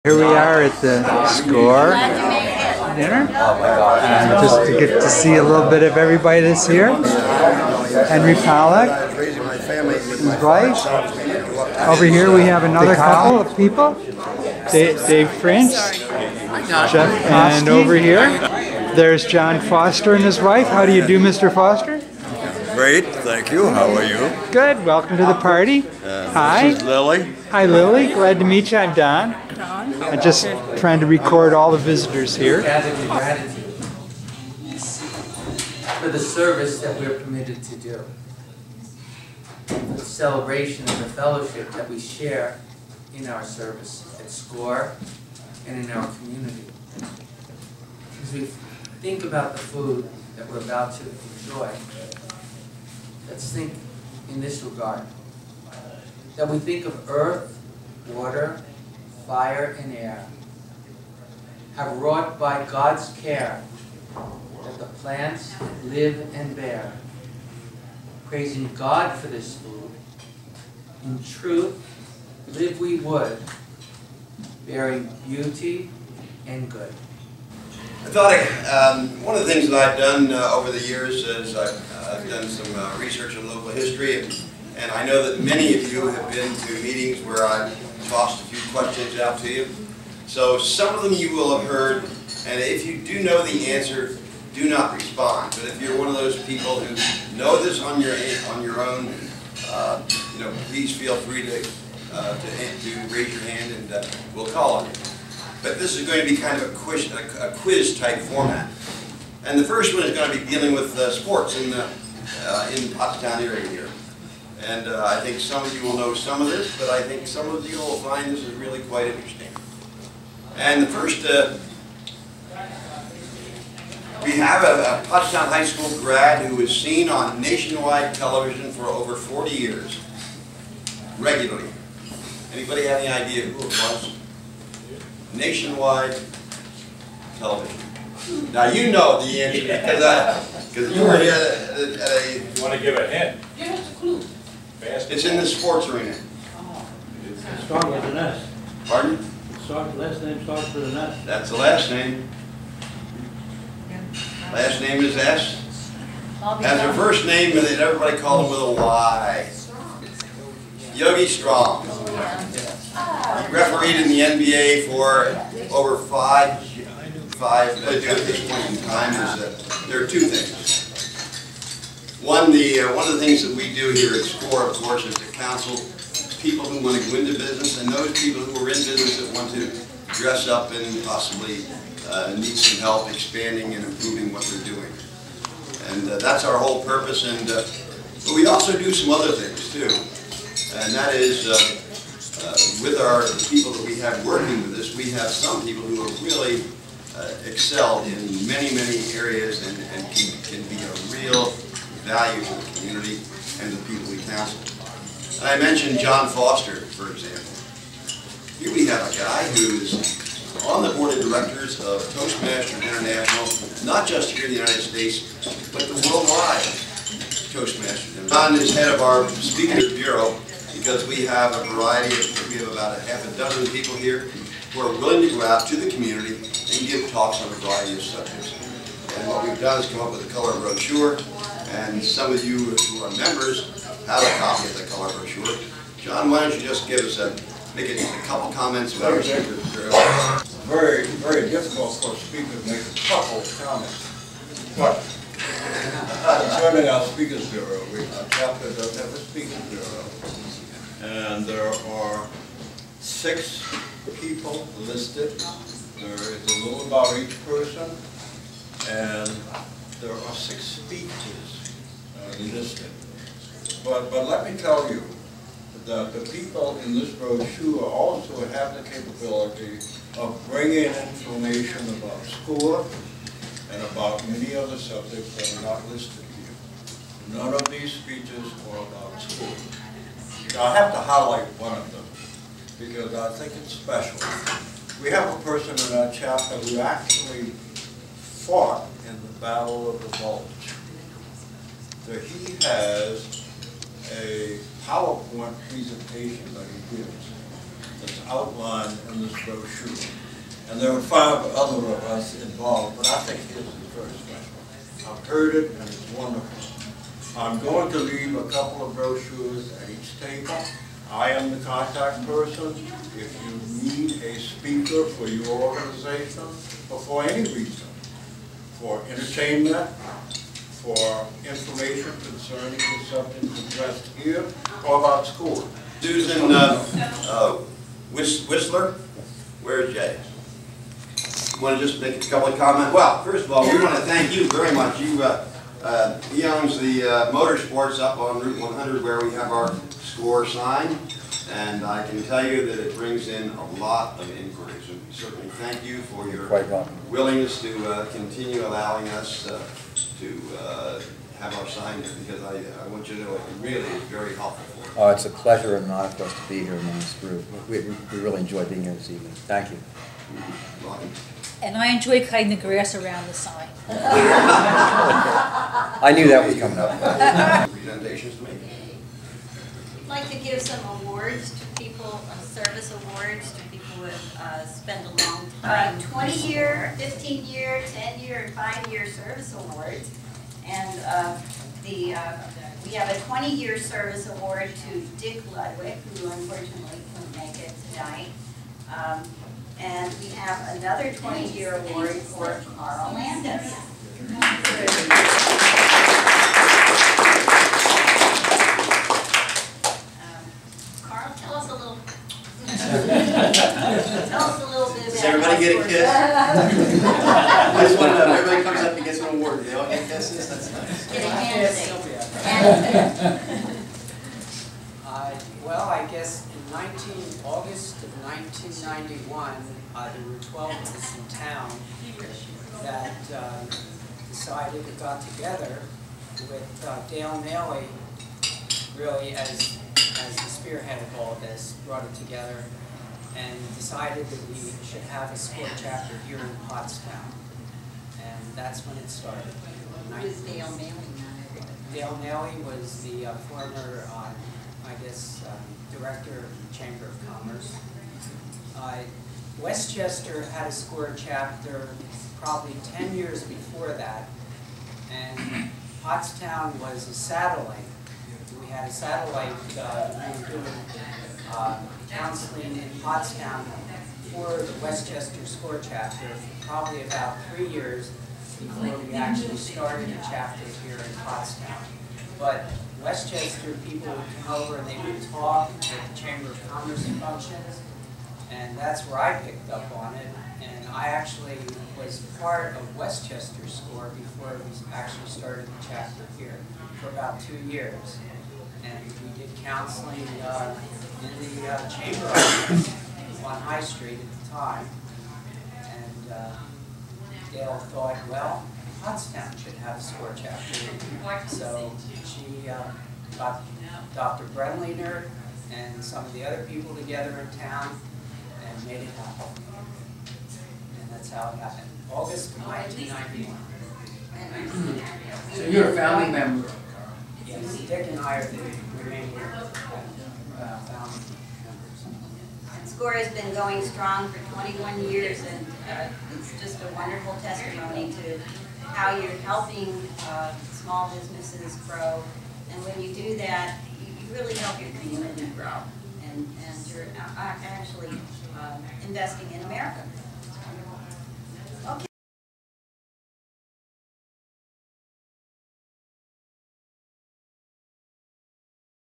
Here we are at the Score dinner, and just to get to see a little bit of everybody that's here. Henry Pollack, his wife. Over here we have another couple of people. Dave French, Jeff, and over here there's John Foster and his wife. How do you do, Mr. Foster? Great, thank you. How are you? Good. Welcome to the party. Hi. This is Lily. Hi, Lily. Glad to meet you. I'm Don. I'm just trying to record all the visitors here. Gratitude for the service that we're permitted to do, the celebration and the fellowship that we share in our service at SCORE and in our community. As we think about the food that we're about to enjoy, let's think in this regard, that we think of earth, water, fire, and air, have wrought by God's care that the plants live and bear, praising God for this food. In truth, live we would, bearing beauty and good. I thought one of the things that I've done over the years is I've done some research on local history, and I know that many of you have been to meetings where I've tossed a few questions out to you. So some of them you will have heard, and if you do know the answer, do not respond. But if you're one of those people who know this on your own, please feel free to raise your hand and we'll call on you. But this is going to be kind of a quiz type format. And the first one is going to be dealing with sports in the Pottstown area here. And I think some of you will know some of this, but I think some of you will find this is really quite interesting. And the first, we have a Pottstown High School grad who is seen on nationwide television for over 40 years, regularly. Anybody have any idea who it was? Nationwide television. Now you know the answer because you were here at a. You want to give a hint? Give us a clue. It's in the sports arena. It starts with an S. Pardon? Last name starts with an S. That's the last name. Last name is S. Has her first name, and then everybody called him with a Y. Yogi Strong. He refereed in the NBA for over five at this point in time. There are two things. One of the things that we do here at SCORE, of course, is to counsel people who want to go into business and those people who are in business that want to dress up and possibly need some help expanding and improving what they're doing. And that's our whole purpose. And but we also do some other things too, and that is with the people that we have working with us, we have some people who have really excelled in many areas and can be a real value to the community and the people we counsel. And I mentioned John Foster, for example. Here we have a guy who's on the board of directors of Toastmasters International, not just here in the United States, but the worldwide Toastmasters. John is head of our Speakers Bureau because we have a variety we have about a half a dozen people here who are willing to go out to the community and give talks on a variety of subjects. And what we've done is come up with a color brochure. And some of you who are members have a copy of the color brochure. John, why don't you just give us make a couple comments about our Speakers Bureau. Very, very difficult for a speaker to make a couple of comments. But concerning our Speakers Bureau, our chapter does have a Speakers Bureau. And there are 6 people listed. There is a little about each person. And there are 6 speeches listed. But let me tell you that the people in this brochure also have the capability of bringing information about SCORE and about many other subjects that are not listed here. None of these speeches are about SCORE. I have to highlight one of them because I think it's special. We have a person in our chapter who actually fought in the Battle of the Bulge. So he has a PowerPoint presentation that he gives that's outlined in this brochure. And there were 5 other of us involved, but I think his is the first one. I've heard it and it's wonderful. I'm going to leave a couple of brochures at each table. I am the contact person. If you need a speaker for your organization or for any reason, for entertainment, for information concerning the subjects addressed here, or about school. Susan Whistler, where's Jay? You want to just make a couple of comments? Well, first of all, we want to thank you very much. You, he owns the motorsports up on Route 100 where we have our SCORE sign, and I can tell you that it brings in a lot of inquiries. And we certainly thank you for your willingness to continue allowing us to have our sign there, because I want you to know it really is very helpful for us. Oh, it's a pleasure and an honor for us to be here among this group. We really enjoyed being here this evening. Thank you. Welcome. And I enjoy cutting the grass around the sign. I knew that was coming up. Presentations to make. I'd like to give some awards to people, service awards to people who spend a long time. 20-year, 15-year, 10-year, and 5-year service awards. And we have a 20-year service award to Dick Ludwig, who unfortunately couldn't make it tonight. And we have another 20-year award for Carl Landis. Carl, tell us a little. Tell us a little bit about. Does everybody get a kiss? I just want to know, everybody comes up and gets an award. Do they all get kisses? That's nice. Get a handshake. Well, I guess in August of 1991, there were 12 of us in town that decided to got together with Dale Naily, really as the spearhead of all of this, brought it together and decided that we should have a SCORE chapter here in Pottstown. And that's when it started. Who is Dale Naily? Dale Naily was the former director of the Chamber of Commerce. Westchester had a SCORE chapter probably 10 years before that, and Pottstown was a satellite. We had a satellite, we were doing counseling in Pottstown for the Westchester SCORE chapter for probably about 3 years before we actually started a chapter here in Pottstown. But Westchester people would come over and they would talk at the Chamber of Commerce functions, and that's where I picked up on it. And I actually was part of Westchester SCORE before we actually started the chapter here for about 2 years. And we did counseling in the Chamber office on High Street at the time. And Dale thought, well, Pottstown should have a SCORE chapter. So she got Dr. Brenliner and some of the other people together in town and made it happen. And that's how it happened. August of 1991. So you're a founding member? Yes, Dick and I are the remaining founding members. SCORE has been going strong for 21 years, and it's just a wonderful testimony to how you're helping small businesses grow. And when you do that, you really help your community grow. And you're actually investing in America.